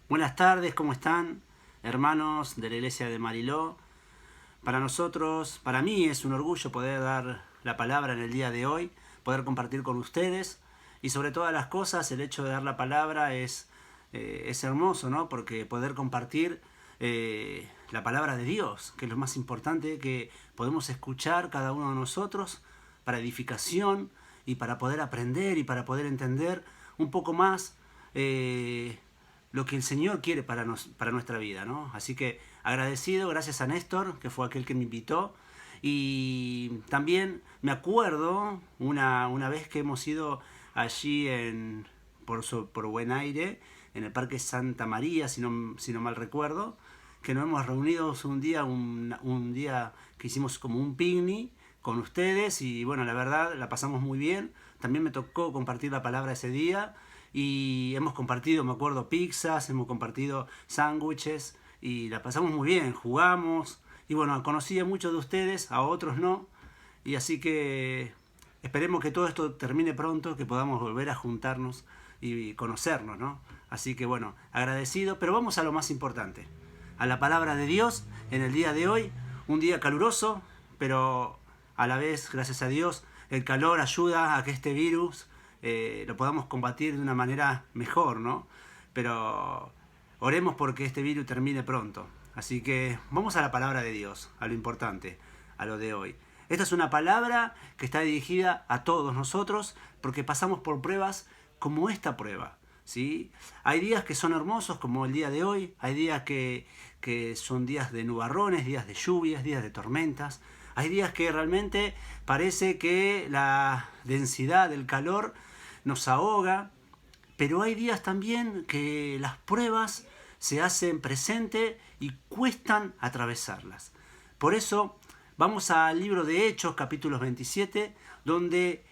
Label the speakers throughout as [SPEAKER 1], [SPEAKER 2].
[SPEAKER 1] Buenas tardes, ¿cómo están? Hermanos de la Iglesia de Mariló. Para nosotros, para mí es un orgullo poder dar la palabra en el día de hoy, poder compartir con ustedes y sobre todas las cosas el hecho de dar la palabra es hermoso, ¿no? Porque poder compartir la palabra de Dios, que es lo más importante que podemos escuchar cada uno de nosotros para edificación y para poder aprender y para poder entender un poco más lo que el Señor quiere para nuestra vida, ¿no? Así que agradecido, gracias a Néstor, que fue aquel que me invitó. Y también me acuerdo una vez que hemos ido allí por Buen Aire, en el Parque Santa María, si no mal recuerdo, que nos hemos reunido un día que hicimos como un picnic con ustedes y bueno, la verdad la pasamos muy bien. También me tocó compartir la palabra ese día y hemos compartido, me acuerdo, pizzas, hemos compartido sándwiches y la pasamos muy bien, jugamos y bueno, conocí a muchos de ustedes, a otros no, y así que esperemos que todo esto termine pronto, que podamos volver a juntarnos y conocernos, ¿no? Así que bueno, agradecido, pero vamos a lo más importante, a la palabra de Dios en el día de hoy, un día caluroso, pero a la vez, gracias a Dios, el calor ayuda a que este virus lo podamos combatir de una manera mejor, ¿no? Pero oremos porque este virus termine pronto. Así que vamos a la palabra de Dios, a lo importante, a lo de hoy. Esta es una palabra que está dirigida a todos nosotros porque pasamos por pruebas como esta prueba, ¿sí? Hay días que son hermosos como el día de hoy, hay días que son días de nubarrones, días de lluvias, días de tormentas. Hay días que realmente parece que la densidad del calor nos ahoga, pero hay días también que las pruebas se hacen presente y cuestan atravesarlas. Por eso vamos al libro de Hechos, capítulo 27, donde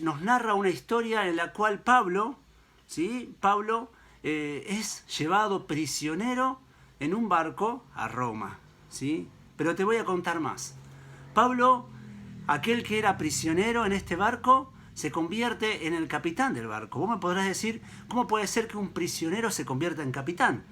[SPEAKER 1] nos narra una historia en la cual Pablo es llevado prisionero en un barco a Roma, ¿sí? Pero te voy a contar más. Pablo, aquel que era prisionero en este barco, se convierte en el capitán del barco. Vos me podrás decir, ¿cómo puede ser que un prisionero se convierta en capitán?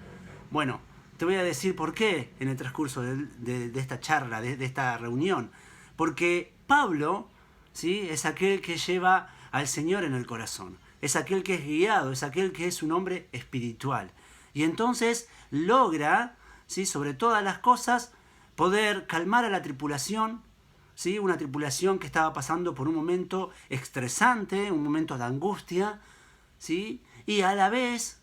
[SPEAKER 1] Bueno, te voy a decir por qué en el transcurso de esta charla, de esta reunión. Porque Pablo, ¿sí?, es aquel que lleva al Señor en el corazón. Es aquel que es guiado, es aquel que es un hombre espiritual. Y entonces logra, ¿sí?, sobre todas las cosas, poder calmar a la tripulación, ¿sí? Una tripulación que estaba pasando por un momento estresante, un momento de angustia, ¿sí? Y a la vez,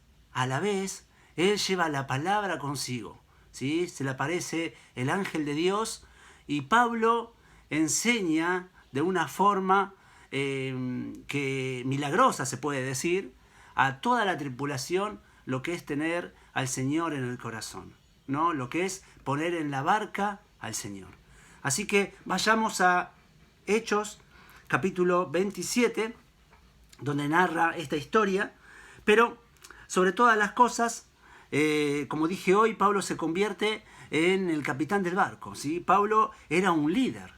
[SPEAKER 1] él lleva la palabra consigo, ¿sí? Se le aparece el ángel de Dios y Pablo enseña de una forma que milagrosa, se puede decir, a toda la tripulación lo que es tener al Señor en el corazón, ¿no? Lo que es poner en la barca al Señor. Así que vayamos a Hechos, capítulo 27, donde narra esta historia. Pero sobre todas las cosas, como dije hoy, Pablo se convierte en el capitán del barco, ¿sí? Pablo era un líder.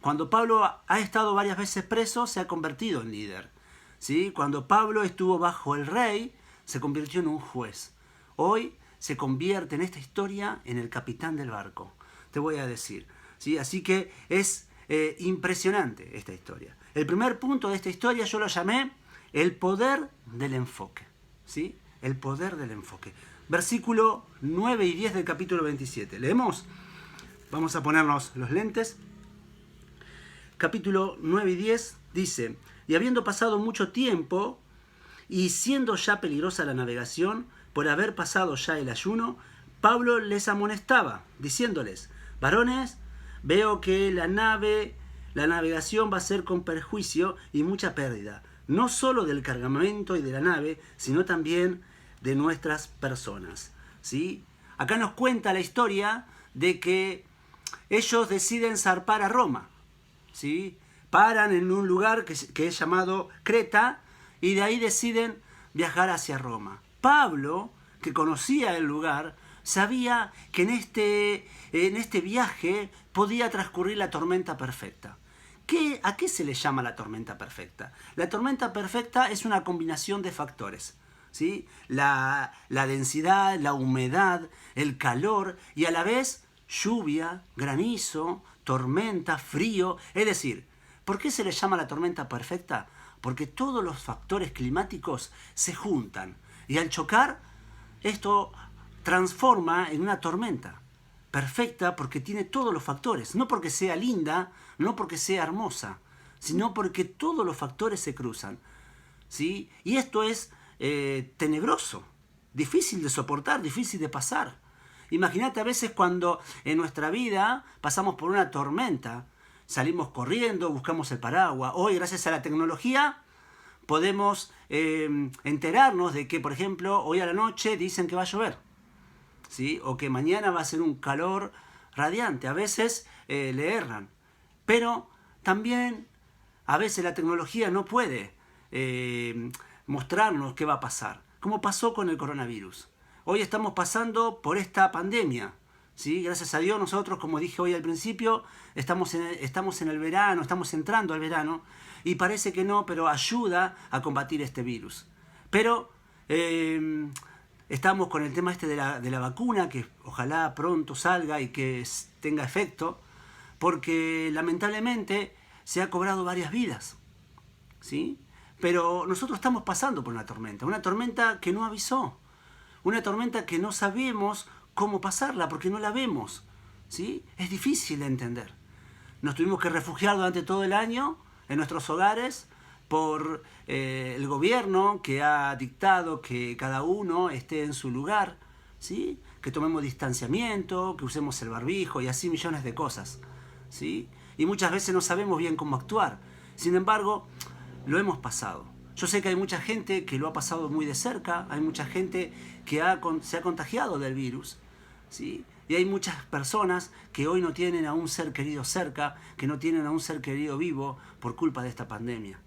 [SPEAKER 1] Cuando Pablo ha estado varias veces preso, se ha convertido en líder, ¿sí? Cuando Pablo estuvo bajo el rey, se convirtió en un juez. Hoy se convierte en esta historia en el capitán del barco. Te voy a decir, ¿sí? Así que es impresionante esta historia. El primer punto de esta historia yo lo llamé el poder del enfoque, ¿sí? El poder del enfoque. Versículo 9 y 10 del capítulo 27. ¿Leemos? Vamos a ponernos los lentes. Capítulo 9 y 10 dice: y habiendo pasado mucho tiempo y siendo ya peligrosa la navegación, por haber pasado ya el ayuno, Pablo les amonestaba, diciéndoles: varones, veo que la navegación va a ser con perjuicio y mucha pérdida, no solo del cargamento y de la nave, sino también de nuestras personas, ¿sí? Acá nos cuenta la historia de que ellos deciden zarpar a Roma, ¿sí? Paran en un lugar que es llamado Creta y de ahí deciden viajar hacia Roma. Pablo, que conocía el lugar, sabía que en este viaje podía transcurrir la tormenta perfecta. ¿A qué se le llama la tormenta perfecta? La tormenta perfecta es una combinación de factores, ¿sí? La densidad, la humedad, el calor y a la vez lluvia, granizo, tormenta, frío. Es decir, ¿por qué se le llama la tormenta perfecta? Porque todos los factores climáticos se juntan y al chocar esto transforma en una tormenta perfecta porque tiene todos los factores, no porque sea linda, no porque sea hermosa, sino porque todos los factores se cruzan, ¿sí? Y esto es tenebroso, difícil de soportar, difícil de pasar. Imagínate a veces cuando en nuestra vida pasamos por una tormenta, salimos corriendo, buscamos el paraguas. Hoy, gracias a la tecnología, podemos enterarnos de que, por ejemplo, hoy a la noche dicen que va a llover, ¿sí? O que mañana va a ser un calor radiante. A veces le erran. Pero también a veces la tecnología no puede mostrarnos qué va a pasar, como pasó con el coronavirus. Hoy estamos pasando por esta pandemia, ¿sí? Gracias a Dios nosotros, como dije hoy al principio, estamos en el verano, estamos entrando al verano, y parece que no, pero ayuda a combatir este virus. Pero estamos con el tema este de la vacuna, que ojalá pronto salga y que tenga efecto, porque lamentablemente se ha cobrado varias vidas, ¿sí? Pero nosotros estamos pasando por una tormenta que no avisó, una tormenta que no sabemos cómo pasarla porque no la vemos, ¿sí? Es difícil de entender. Nos tuvimos que refugiar durante todo el año en nuestros hogares por el gobierno que ha dictado que cada uno esté en su lugar, ¿sí? Que tomemos distanciamiento, que usemos el barbijo y así millones de cosas, ¿sí? Y muchas veces no sabemos bien cómo actuar. Sin embargo, lo hemos pasado. Yo sé que hay mucha gente que lo ha pasado muy de cerca, hay mucha gente que se ha contagiado del virus, ¿sí? Y hay muchas personas que hoy no tienen a un ser querido cerca, que no tienen a un ser querido vivo por culpa de esta pandemia.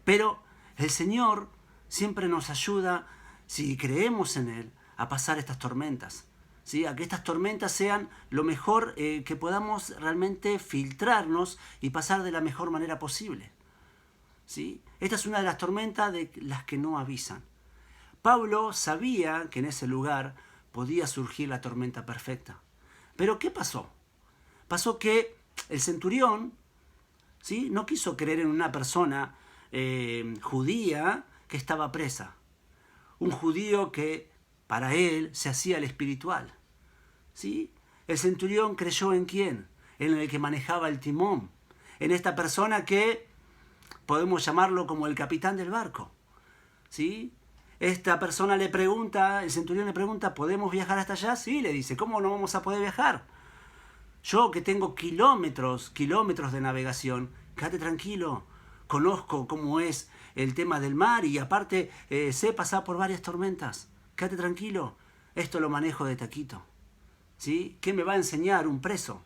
[SPEAKER 1] Pero el Señor siempre nos ayuda, si creemos en Él, a pasar estas tormentas, ¿sí? A que estas tormentas sean lo mejor que podamos realmente filtrarnos y pasar de la mejor manera posible, ¿sí? Esta es una de las tormentas de las que no avisan. Pablo sabía que en ese lugar podía surgir la tormenta perfecta. Pero ¿qué pasó? Pasó que el centurión, ¿sí?, no quiso creer en una persona judía que estaba presa. Un judío que para él se hacía el espiritual, ¿sí? El centurión creyó ¿en quién? En el que manejaba el timón. En esta persona que podemos llamarlo como el capitán del barco, ¿sí? Esta persona le pregunta, el centurión le pregunta, ¿podemos viajar hasta allá? Sí, le dice, ¿cómo no vamos a poder viajar? Yo que tengo kilómetros de navegación, quédate tranquilo, conozco cómo es el tema del mar y aparte sé pasar por varias tormentas, quédate tranquilo, esto lo manejo de taquito, ¿sí? ¿Qué me va a enseñar un preso?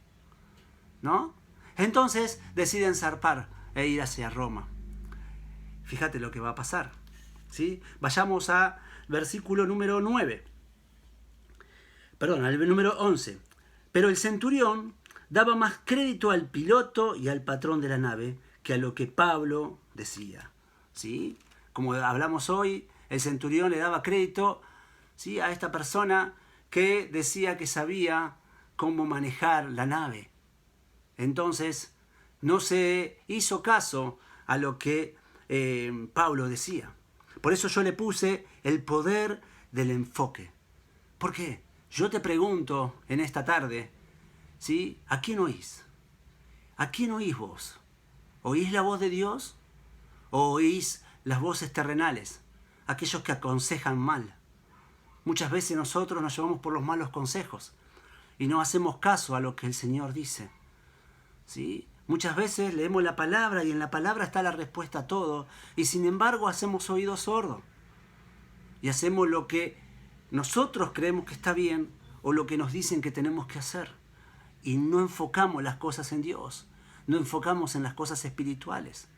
[SPEAKER 1] ¿No? Entonces deciden zarpar e ir hacia Roma. Fíjate lo que va a pasar, ¿sí? Vayamos a versículo número 9. Perdón, al número 11. Pero el centurión daba más crédito al piloto y al patrón de la nave que a lo que Pablo decía, ¿sí? Como hablamos hoy, el centurión le daba crédito, ¿sí?, a esta persona que decía que sabía cómo manejar la nave. Entonces, no se hizo caso a lo que Pablo decía. Por eso yo le puse el poder del enfoque. ¿Por qué? Yo te pregunto en esta tarde, ¿sí?, ¿a quién oís? ¿A quién oís vos? ¿Oís la voz de Dios? ¿O oís las voces terrenales? Aquellos que aconsejan mal. Muchas veces nosotros nos llevamos por los malos consejos y no hacemos caso a lo que el Señor dice, ¿sí? Muchas veces leemos la palabra y en la palabra está la respuesta a todo y sin embargo hacemos oído sordo y hacemos lo que nosotros creemos que está bien o lo que nos dicen que tenemos que hacer y no enfocamos las cosas en Dios, no enfocamos en las cosas espirituales,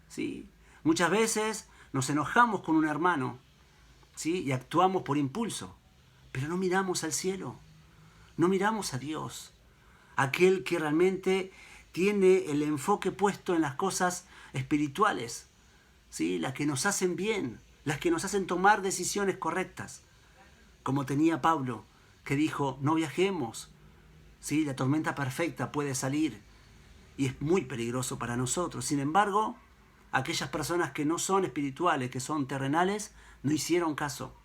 [SPEAKER 1] ¿sí? Muchas veces nos enojamos con un hermano, ¿sí?, y actuamos por impulso, pero no miramos al cielo, no miramos a Dios, aquel que realmente tiene el enfoque puesto en las cosas espirituales, ¿sí?, las que nos hacen bien, las que nos hacen tomar decisiones correctas, como tenía Pablo, que dijo, no viajemos, ¿sí? La tormenta perfecta puede salir y es muy peligroso para nosotros. Sin embargo, aquellas personas que no son espirituales, que son terrenales, no hicieron caso.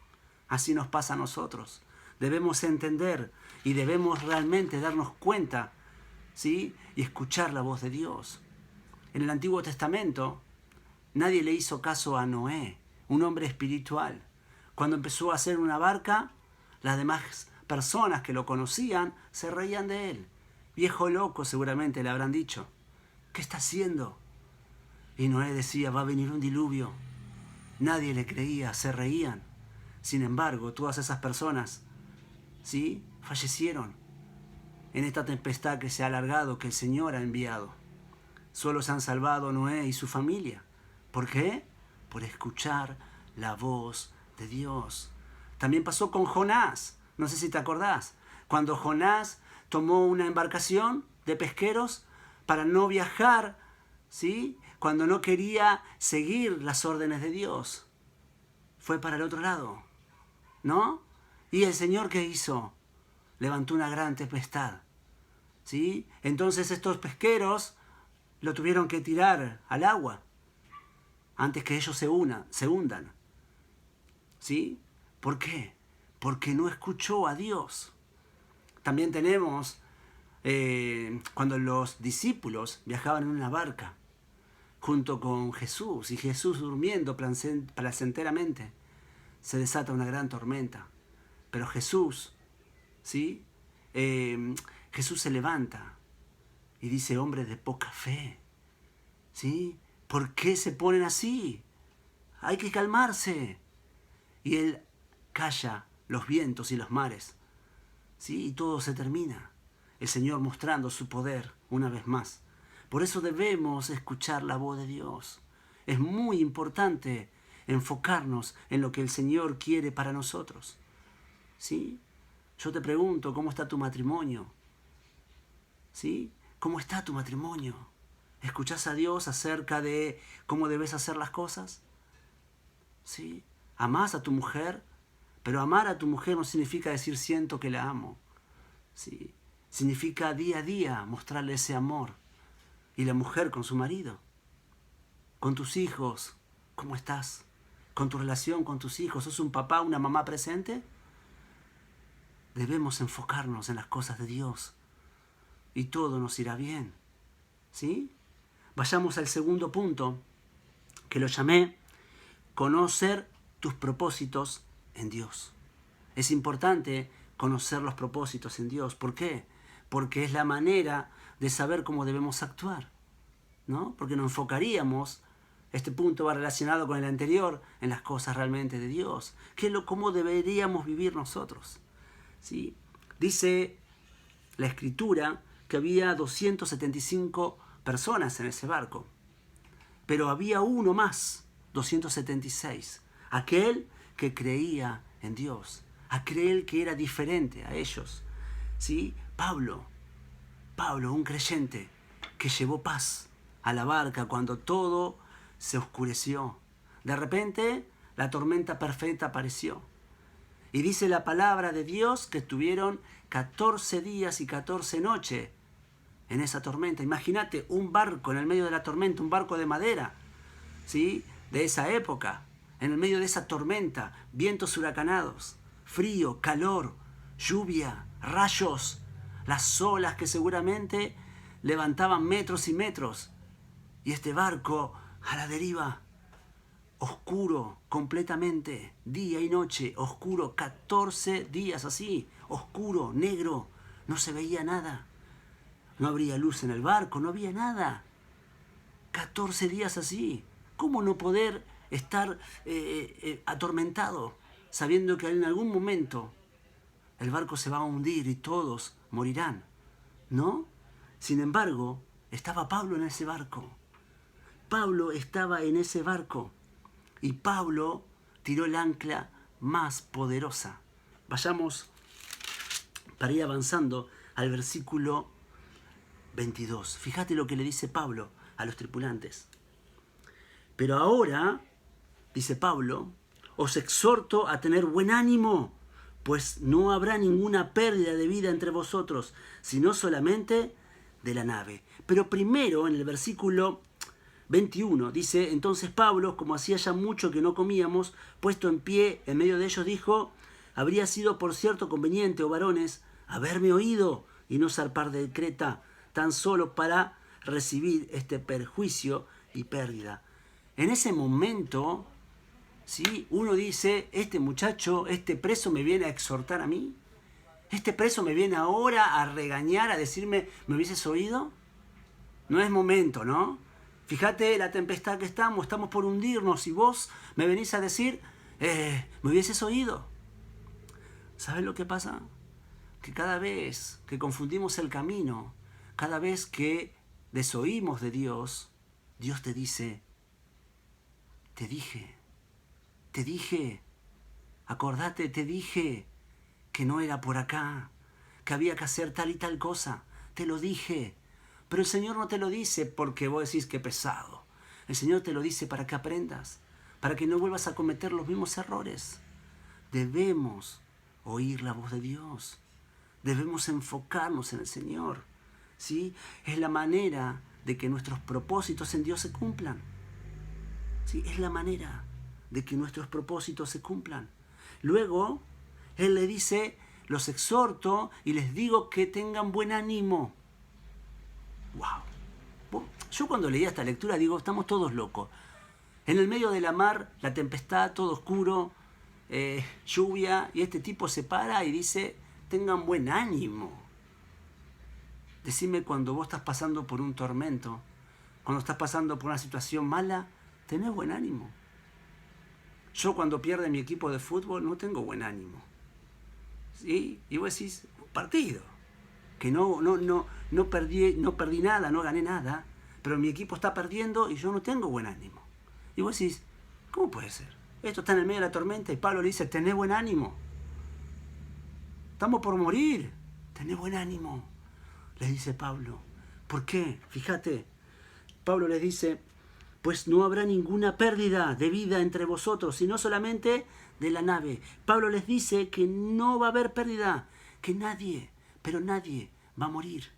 [SPEAKER 1] Así nos pasa a nosotros. Debemos entender y debemos realmente darnos cuenta, ¿sí? Y escuchar la voz de Dios. En el Antiguo Testamento, nadie le hizo caso a Noé, un hombre espiritual. Cuando empezó a hacer una barca, las demás personas que lo conocían se reían de él. Viejo loco, seguramente le habrán dicho. ¿Qué está haciendo? Y Noé decía, va a venir un diluvio. Nadie le creía, se reían. Sin embargo, todas esas personas, ¿sí?, fallecieron en esta tempestad que se ha alargado, que el Señor ha enviado. Solo se han salvado Noé y su familia. ¿Por qué? Por escuchar la voz de Dios. También pasó con Jonás. No sé si te acordás. Cuando Jonás tomó una embarcación de pesqueros para no viajar, ¿sí?, cuando no quería seguir las órdenes de Dios. Fue para el otro lado, ¿no? ¿Y el Señor qué hizo? Levantó una gran tempestad, ¿sí? Entonces estos pesqueros lo tuvieron que tirar al agua antes que ellos se hundan, ¿sí? ¿Por qué? Porque no escuchó a Dios. También tenemos cuando los discípulos viajaban en una barca junto con Jesús, y Jesús durmiendo placenteramente, se desata una gran tormenta. Pero Jesús, ¿sí?, Jesús se levanta y dice, hombres de poca fe, ¿sí? ¿Por qué se ponen así? Hay que calmarse. Y Él calla los vientos y los mares, ¿sí? Y todo se termina. El Señor mostrando su poder una vez más. Por eso debemos escuchar la voz de Dios. Es muy importante enfocarnos en lo que el Señor quiere para nosotros, ¿sí? Yo te pregunto, ¿cómo está tu matrimonio? ¿Sí? ¿Cómo está tu matrimonio? ¿Escuchás a Dios acerca de cómo debes hacer las cosas? ¿Sí? ¿Amás a tu mujer? Pero amar a tu mujer no significa decir siento que la amo, ¿sí? Significa día a día mostrarle ese amor. Y la mujer con su marido, con tus hijos, ¿cómo estás? ¿Con tu relación con tus hijos? ¿Sos un papá, una mamá presente? Debemos enfocarnos en las cosas de Dios y todo nos irá bien, ¿sí? Vayamos al segundo punto, que lo llamé conocer tus propósitos en Dios. Es importante conocer los propósitos en Dios. ¿Por qué? Porque es la manera de saber cómo debemos actuar, ¿no? Porque nos enfocaríamos, este punto va relacionado con el anterior, en las cosas realmente de Dios. ¿Cómo deberíamos vivir nosotros? ¿Sí? Dice la Escritura que había 275 personas en ese barco, pero había uno más, 276, aquel que creía en Dios, aquel que era diferente a ellos, ¿sí? Pablo, un creyente que llevó paz a la barca cuando todo se oscureció. De repente, la tormenta perfecta apareció. Y dice la palabra de Dios que estuvieron 14 días y 14 noches en esa tormenta. Imagínate un barco en el medio de la tormenta, un barco de madera, ¿sí?, de esa época, en el medio de esa tormenta, vientos huracanados, frío, calor, lluvia, rayos, las olas que seguramente levantaban metros y metros, y este barco a la deriva, oscuro completamente, día y noche, oscuro, 14 días así, oscuro, negro, no se veía nada, no habría luz en el barco, no había nada, 14 días así. ¿Cómo no poder estar atormentado, sabiendo que en algún momento el barco se va a hundir y todos morirán? ¿No? Sin embargo, estaba Pablo en ese barco. Pablo estaba en ese barco. Y Pablo tiró el ancla más poderosa. Vayamos, para ir avanzando, al versículo 22. Fíjate lo que le dice Pablo a los tripulantes. Pero ahora, dice Pablo, os exhorto a tener buen ánimo, pues no habrá ninguna pérdida de vida entre vosotros, sino solamente de la nave. Pero primero, en el versículo 21, dice, entonces Pablo, como hacía ya mucho que no comíamos, puesto en pie en medio de ellos, dijo, habría sido por cierto conveniente, oh varones, haberme oído y no zarpar de Creta, tan solo para recibir este perjuicio y pérdida. En ese momento, ¿sí? Uno dice, este muchacho, este preso me viene a exhortar a mí, este preso me viene ahora a regañar, a decirme, ¿me hubieses oído? No es momento, ¿no? Fíjate la tempestad que estamos por hundirnos y vos me venís a decir, ¿me hubieses oído? ¿Sabes lo que pasa? Que cada vez que confundimos el camino, cada vez que desoímos de Dios, Dios te dice, te dije, acordate, te dije que no era por acá, que había que hacer tal y tal cosa, te lo dije. Pero el Señor no te lo dice porque vos decís que pesado. El Señor te lo dice para que aprendas, para que no vuelvas a cometer los mismos errores. Debemos oír la voz de Dios. Debemos enfocarnos en el Señor. ¿Sí? Es la manera de que nuestros propósitos en Dios se cumplan. ¿Sí? Es la manera de que nuestros propósitos se cumplan. Luego, Él le dice, los exhorto y les digo que tengan buen ánimo. ¡Wow! Yo cuando leía esta lectura digo, estamos todos locos. En el medio de la mar, la tempestad, todo oscuro, lluvia, y este tipo se para y dice, tengan buen ánimo. Decime cuando vos estás pasando por un tormento, cuando estás pasando por una situación mala, tenés buen ánimo. Yo cuando pierde mi equipo de fútbol no tengo buen ánimo. ¿Sí? Y vos decís, un partido, que no perdí nada, no gané nada, pero mi equipo está perdiendo y yo no tengo buen ánimo. Y vos decís, ¿cómo puede ser? Esto está en el medio de la tormenta y Pablo le dice, tenés buen ánimo. Estamos por morir, tenés buen ánimo, les dice Pablo. ¿Por qué? Fíjate, Pablo les dice, pues no habrá ninguna pérdida de vida entre vosotros, sino solamente de la nave. Pablo les dice que no va a haber pérdida, que nadie, pero nadie va a morir.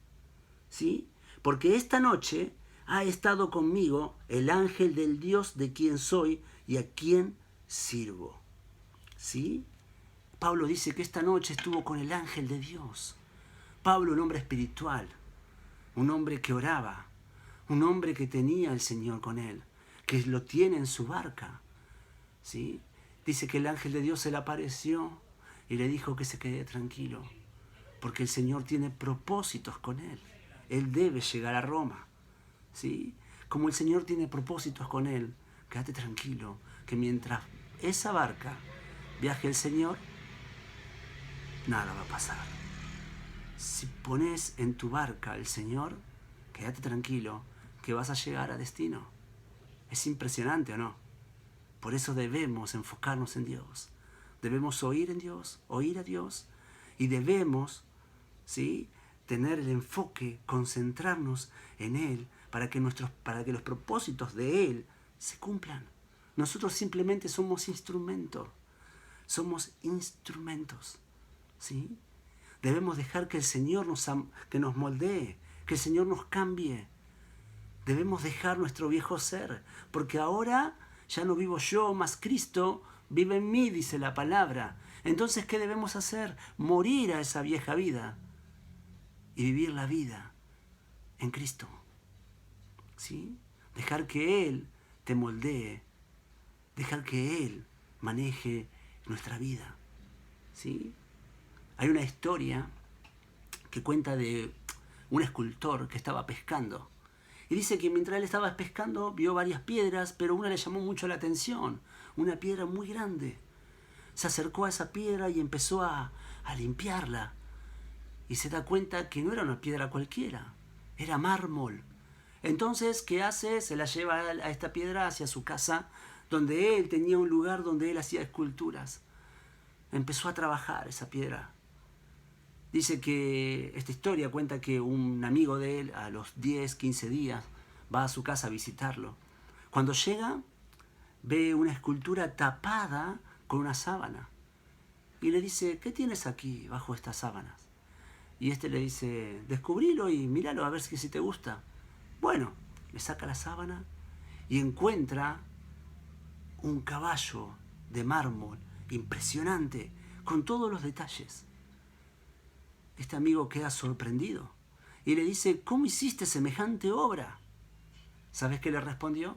[SPEAKER 1] ¿Sí? Porque esta noche ha estado conmigo el ángel del Dios de quien soy y a quien sirvo. ¿Sí? Pablo dice que esta noche estuvo con el ángel de Dios. Pablo, un hombre espiritual, un hombre que oraba, un hombre que tenía al Señor con él, que lo tiene en su barca. ¿Sí? Dice que el ángel de Dios se le apareció y le dijo que se quede tranquilo, porque el Señor tiene propósitos con él. Él debe llegar a Roma. ¿Sí? Como el Señor tiene propósitos con él, quédate tranquilo, que mientras esa barca viaje el Señor, nada va a pasar. Si pones en tu barca al Señor, quédate tranquilo, que vas a llegar a destino. Es impresionante, ¿o no? Por eso debemos enfocarnos en Dios. Debemos oír en Dios, oír a Dios, y debemos, ¿sí?, tener el enfoque, concentrarnos en Él, para que los propósitos de Él se cumplan. Nosotros simplemente somos instrumentos. Somos instrumentos. ¿Sí? Debemos dejar que el Señor que nos moldee, que el Señor nos cambie. Debemos dejar nuestro viejo ser, porque ahora ya no vivo yo, mas Cristo vive en mí, dice la palabra. Entonces, ¿qué debemos hacer? Morir a esa vieja vida y vivir la vida en Cristo. ¿Sí? Dejar que Él te moldee, dejar que Él maneje nuestra vida. ¿Sí? Hay una historia que cuenta de un escultor que estaba pescando. Y dice que mientras él estaba pescando vio varias piedras, pero una le llamó mucho la atención, una piedra muy grande. Se acercó a esa piedra y empezó a limpiarla. Y se da cuenta que no era una piedra cualquiera, era mármol. Entonces, ¿qué hace? Se la lleva a esta piedra hacia su casa, donde él tenía un lugar donde él hacía esculturas. Empezó a trabajar esa piedra. Dice que esta historia cuenta que un amigo de él a los 10, 15 días va a su casa a visitarlo. Cuando llega, ve una escultura tapada con una sábana. Y le dice, ¿qué tienes aquí bajo estas sábanas? Y este le dice, descubrilo y míralo a ver si te gusta. Bueno, le saca la sábana y encuentra un caballo de mármol impresionante, con todos los detalles. Este amigo queda sorprendido y le dice, ¿cómo hiciste semejante obra? ¿Sabes qué le respondió?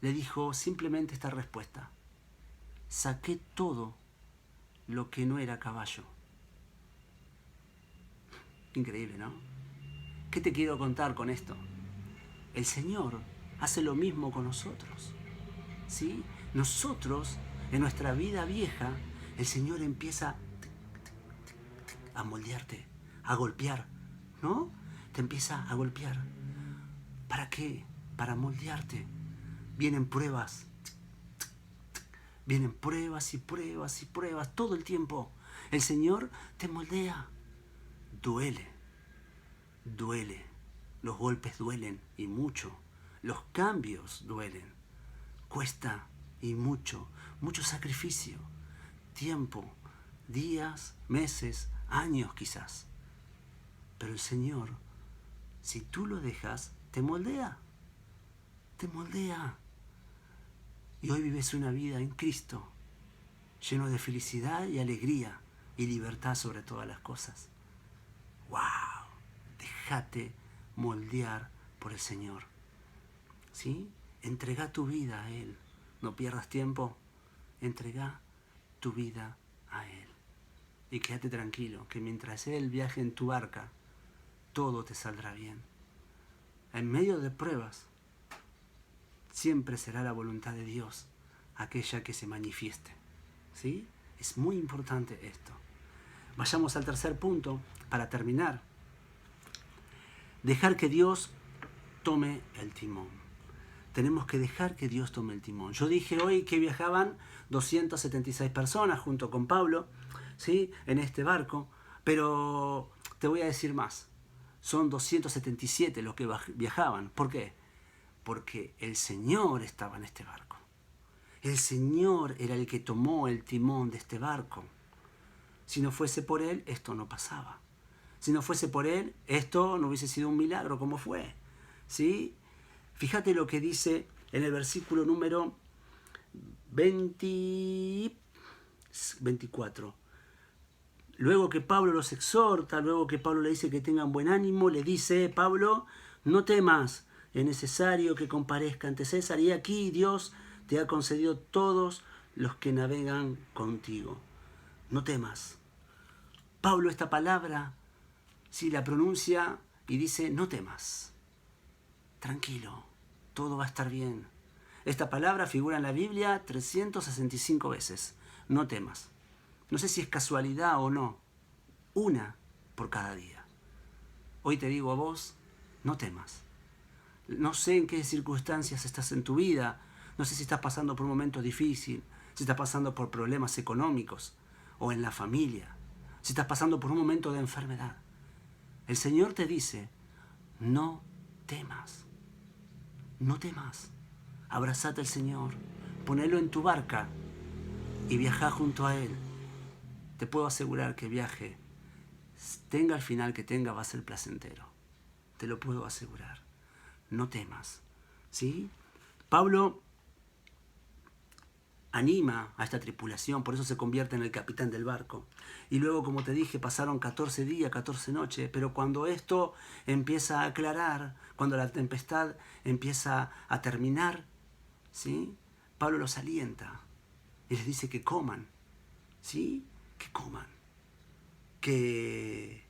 [SPEAKER 1] Le dijo simplemente esta respuesta: saqué todo lo que no era caballo. Increíble, ¿no? ¿Qué te quiero contar con esto? El Señor hace lo mismo con nosotros, ¿sí? Nosotros, en nuestra vida vieja, el Señor empieza a moldearte, a golpear, ¿no? Te empieza a golpear. ¿Para qué? Para moldearte. Vienen pruebas. Vienen pruebas y pruebas y pruebas todo el tiempo. El Señor te moldea. Duele. Duele. Los golpes duelen y mucho. Los cambios duelen. Cuesta y mucho. Mucho sacrificio. Tiempo. Días, meses, años quizás. Pero el Señor, si tú lo dejas, te moldea. Te moldea. Y hoy vives una vida en Cristo, lleno de felicidad y alegría y libertad sobre todas las cosas. ¡Wow! Déjate moldear por el Señor. ¿Sí? Entrega tu vida a Él. No pierdas tiempo. Entrega tu vida a Él. Y quédate tranquilo, que mientras Él viaje en tu barca, todo te saldrá bien. En medio de pruebas, siempre será la voluntad de Dios aquella que se manifieste. ¿Sí? Es muy importante esto. Vayamos al tercer punto para terminar. Dejar que Dios tome el timón. Tenemos que dejar que Dios tome el timón. Yo dije hoy que viajaban 276 personas junto con Pablo, ¿sí?, en este barco, pero te voy a decir más. Son 277 los que viajaban. ¿Por qué? Porque el Señor estaba en este barco. El Señor era el que tomó el timón de este barco. Si no fuese por Él, esto no pasaba. Si no fuese por Él, esto no hubiese sido un milagro como fue. ¿Sí? Fíjate lo que dice en el versículo número 24. Luego que Pablo los exhorta, luego que Pablo le dice que tengan buen ánimo, le dice: Pablo, no temas, es necesario que comparezca ante César, y aquí Dios te ha concedido todos los que navegan contigo. No temas. Pablo esta palabra, si la pronuncia y dice: no temas. Tranquilo, todo va a estar bien. Esta palabra figura en la Biblia 365 veces. No temas. No sé si es casualidad o no. Una por cada día. Hoy te digo a vos: no temas. No sé en qué circunstancias estás en tu vida. No sé si estás pasando por un momento difícil, si estás pasando por problemas económicos o en la familia, si estás pasando por un momento de enfermedad. El Señor te dice: no temas. No temas. Abrazate al Señor, ponelo en tu barca y viaja junto a Él. Te puedo asegurar que el viaje, tenga el final que tenga, va a ser placentero. Te lo puedo asegurar. No temas. ¿Sí? Pablo anima a esta tripulación, por eso se convierte en el capitán del barco. Y luego, como te dije, pasaron 14 días, 14 noches, pero cuando esto empieza a aclarar, cuando la tempestad empieza a terminar, ¿sí?, Pablo los alienta y les dice que coman, ¿sí?, que coman, que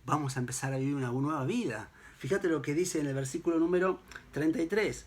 [SPEAKER 1] vamos a empezar a vivir una nueva vida. Fíjate lo que dice en el versículo número 33.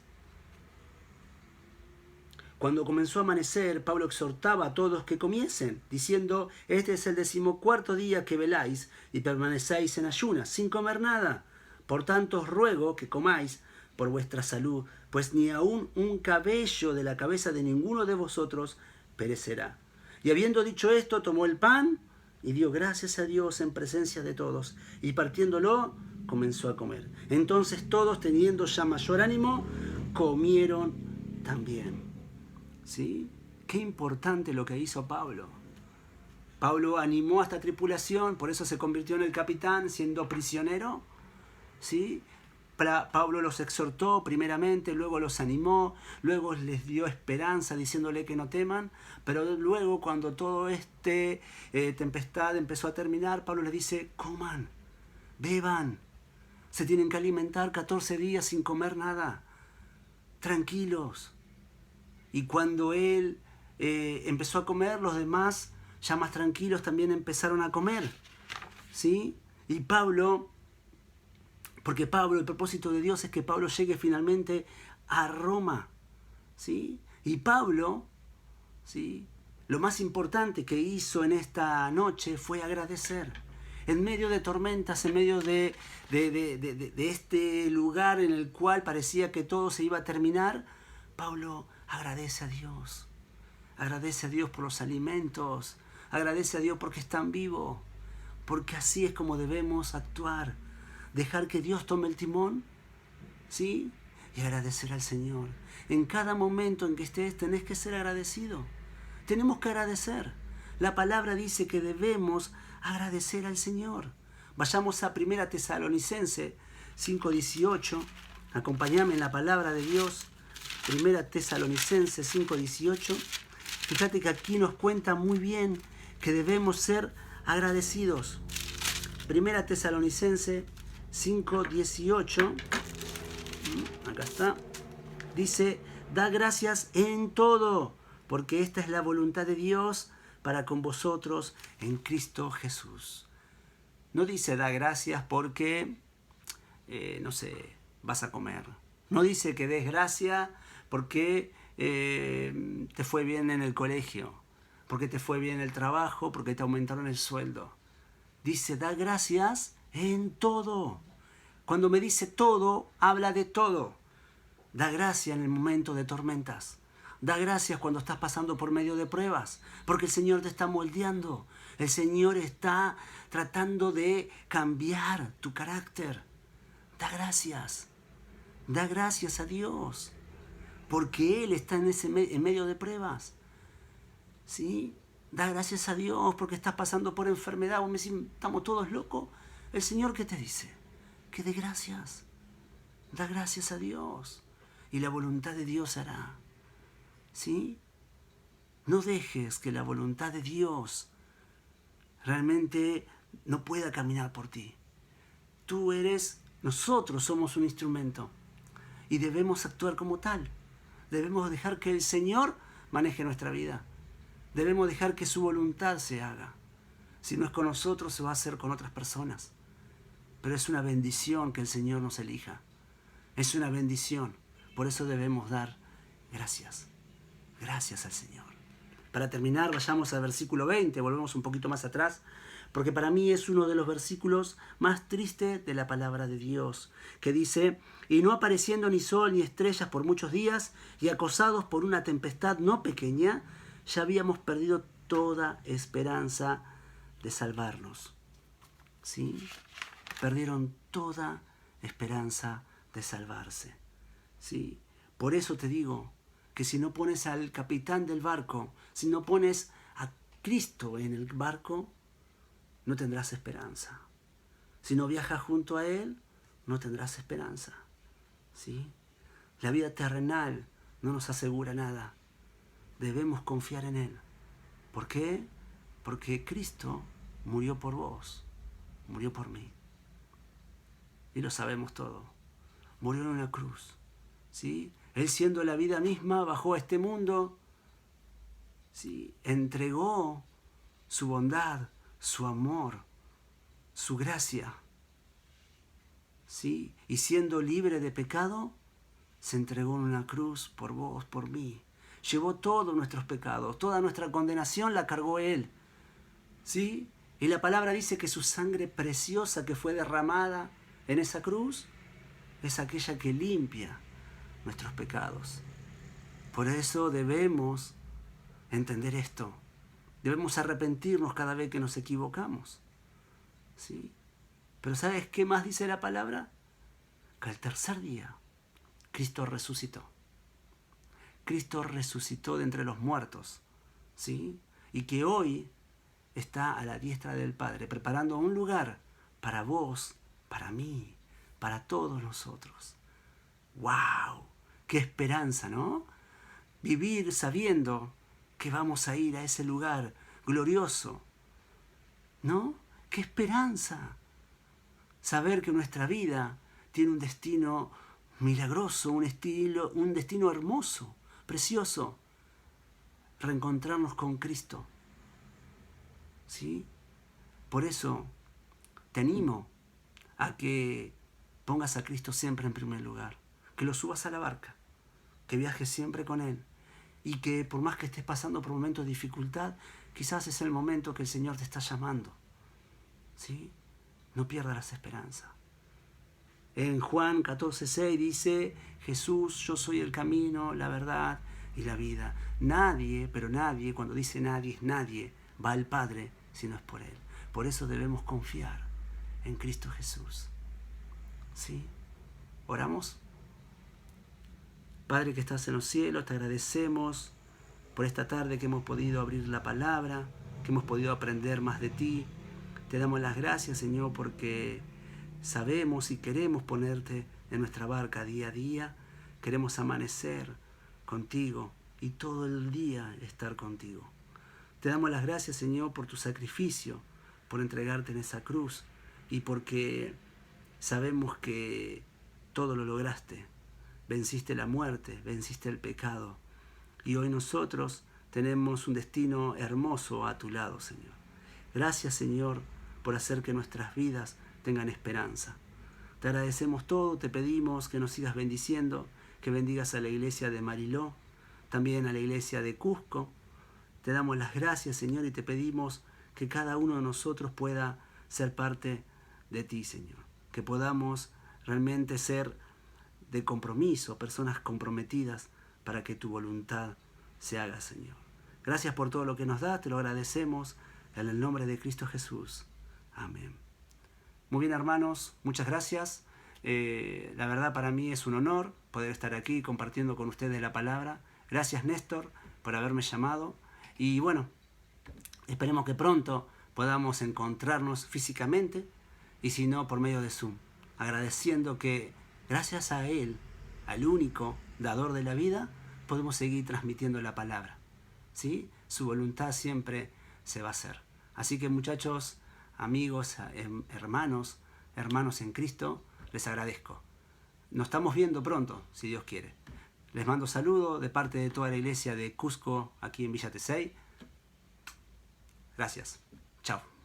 [SPEAKER 1] Cuando comenzó a amanecer, Pablo exhortaba a todos que comiesen, diciendo: este es el 14º día que veláis y permanecéis en ayunas, sin comer nada. Por tanto os ruego que comáis por vuestra salud, pues ni aun un cabello de la cabeza de ninguno de vosotros perecerá. Y habiendo dicho esto, tomó el pan y dio gracias a Dios en presencia de todos, y partiéndolo, comenzó a comer. Entonces todos, teniendo ya mayor ánimo, comieron también. ¿Sí? Qué importante lo que hizo Pablo. Pablo animó a esta tripulación, por eso se convirtió en el capitán siendo prisionero. ¿Sí? Pablo los exhortó primeramente, luego los animó, luego les dio esperanza diciéndole que no teman, pero luego cuando todo tempestad empezó a terminar, Pablo les dice, coman, beban, se tienen que alimentar 14 días sin comer nada, tranquilos. Y cuando él empezó a comer, los demás, ya más tranquilos, también empezaron a comer. ¿Sí? Y Pablo, porque Pablo, el propósito de Dios es que Pablo llegue finalmente a Roma. ¿Sí? Y Pablo, ¿sí?, lo más importante que hizo en esta noche fue agradecer. En medio de tormentas, en medio de este lugar en el cual parecía que todo se iba a terminar, Pablo agradece a Dios. Agradece a Dios por los alimentos. Agradece a Dios porque están vivos. Porque así es como debemos actuar. Dejar que Dios tome el timón, ¿sí? Y agradecer al Señor. En cada momento en que estés tenés que ser agradecido. Tenemos que agradecer. La palabra dice que debemos agradecer al Señor. Vayamos a 1 Tesalonicense 5:18. Acompáñame en la palabra de Dios. 1 Tesalonicense 5:18. Fíjate que aquí nos cuenta muy bien que debemos ser agradecidos. 1 Tesalonicense 5:18. Acá está. Dice, da gracias en todo, porque esta es la voluntad de Dios para con vosotros en Cristo Jesús. No dice da gracias porque, no sé, vas a comer. No dice que des gracias porque te fue bien en el colegio, porque te fue bien en el trabajo, porque te aumentaron el sueldo. Dice, da gracias en todo. Cuando me dice todo, habla de todo. Da gracias en el momento de tormentas. Da gracias cuando estás pasando por medio de pruebas, porque el Señor te está moldeando. El Señor está tratando de cambiar tu carácter. Da gracias. Da gracias a Dios, porque Él está en medio de pruebas. ¿Sí? Da gracias a Dios porque estás pasando por enfermedad. Vos me decís, ¿estamos todos locos? El Señor, ¿qué te dice? Que dé gracias. Da gracias a Dios. Y la voluntad de Dios hará. ¿Sí? No dejes que la voluntad de Dios realmente no pueda caminar por ti. Nosotros somos un instrumento. Y debemos actuar como tal. Debemos dejar que el Señor maneje nuestra vida. Debemos dejar que su voluntad se haga. Si no es con nosotros, se va a hacer con otras personas. Pero es una bendición que el Señor nos elija. Es una bendición. Por eso debemos dar gracias. Gracias al Señor. Para terminar, vayamos al versículo 20. Volvemos un poquito más atrás. Porque para mí es uno de los versículos más tristes de la palabra de Dios. Que dice, y no apareciendo ni sol ni estrellas por muchos días, y acosados por una tempestad no pequeña, ya habíamos perdido toda esperanza de salvarnos. ¿Sí? Perdieron toda esperanza de salvarse. ¿Sí? Por eso te digo que si no pones al capitán del barco, si no pones a Cristo en el barco, no tendrás esperanza. Si no viajas junto a Él, no tendrás esperanza. ¿Sí? La vida terrenal no nos asegura nada. Debemos confiar en Él. ¿Por qué? Porque Cristo murió por vos, murió por mí. Y lo sabemos todo. Murió en una cruz. ¿Sí? Él, siendo la vida misma, bajó a este mundo. ¿Sí? Entregó su bondad, su amor, su gracia. ¿Sí? Y siendo libre de pecado, se entregó en una cruz por vos, por mí. Llevó todos nuestros pecados, toda nuestra condenación la cargó Él. ¿Sí? Y la palabra dice que su sangre preciosa que fue derramada en esa cruz es aquella que limpia nuestros pecados. Por eso debemos entender esto. Debemos arrepentirnos cada vez que nos equivocamos. ¿Sí? Pero ¿sabes qué más dice la palabra? Que al tercer día Cristo resucitó. Cristo resucitó de entre los muertos, ¿sí? Y que hoy está a la diestra del Padre, preparando un lugar para vos, para mí, para todos nosotros. ¡Wow! ¡Qué esperanza!, ¿no? Vivir sabiendo que vamos a ir a ese lugar glorioso, ¿no? ¡Qué esperanza! Saber que nuestra vida tiene un destino milagroso, un destino hermoso, precioso. Reencontrarnos con Cristo, ¿sí? Por eso te animo a que pongas a Cristo siempre en primer lugar, que lo subas a la barca, que viajes siempre con Él y que por más que estés pasando por momentos de dificultad, quizás es el momento que el Señor te está llamando, ¿sí? No pierdas las esperanzas. En Juan 14:6 dice, Jesús, yo soy el camino, la verdad y la vida. Nadie, pero nadie, cuando dice nadie, es nadie, va al Padre si no es por Él. Por eso debemos confiar en Cristo Jesús. ¿Sí? ¿Oramos? Padre que estás en los cielos, te agradecemos por esta tarde que hemos podido abrir la palabra, que hemos podido aprender más de ti. Te damos las gracias, Señor, porque sabemos y queremos ponerte en nuestra barca día a día. Queremos amanecer contigo y todo el día estar contigo. Te damos las gracias, Señor, por tu sacrificio, por entregarte en esa cruz y porque sabemos que todo lo lograste. Venciste la muerte, venciste el pecado y hoy nosotros tenemos un destino hermoso a tu lado, Señor. Gracias, Señor, por hacer que nuestras vidas tengan esperanza. Te agradecemos todo, te pedimos que nos sigas bendiciendo, que bendigas a la iglesia de Mariló, también a la iglesia de Cusco. Te damos las gracias, Señor, y te pedimos que cada uno de nosotros pueda ser parte de ti, Señor. Que podamos realmente ser de compromiso, personas comprometidas para que tu voluntad se haga, Señor. Gracias por todo lo que nos das, te lo agradecemos en el nombre de Cristo Jesús. Amén. Muy bien, hermanos, muchas gracias. La verdad para mí es un honor poder estar aquí compartiendo con ustedes la palabra. Gracias, Néstor, por haberme llamado. Y bueno, esperemos que pronto podamos encontrarnos físicamente y si no, por medio de Zoom. Agradeciendo que gracias a Él, al único dador de la vida, podemos seguir transmitiendo la palabra, ¿sí? Su voluntad siempre se va a hacer. Así que, muchachos, amigos, hermanos en Cristo, les agradezco. Nos estamos viendo pronto, si Dios quiere. Les mando saludos de parte de toda la iglesia de Cusco, aquí en Villa Tesey. Gracias. Chao.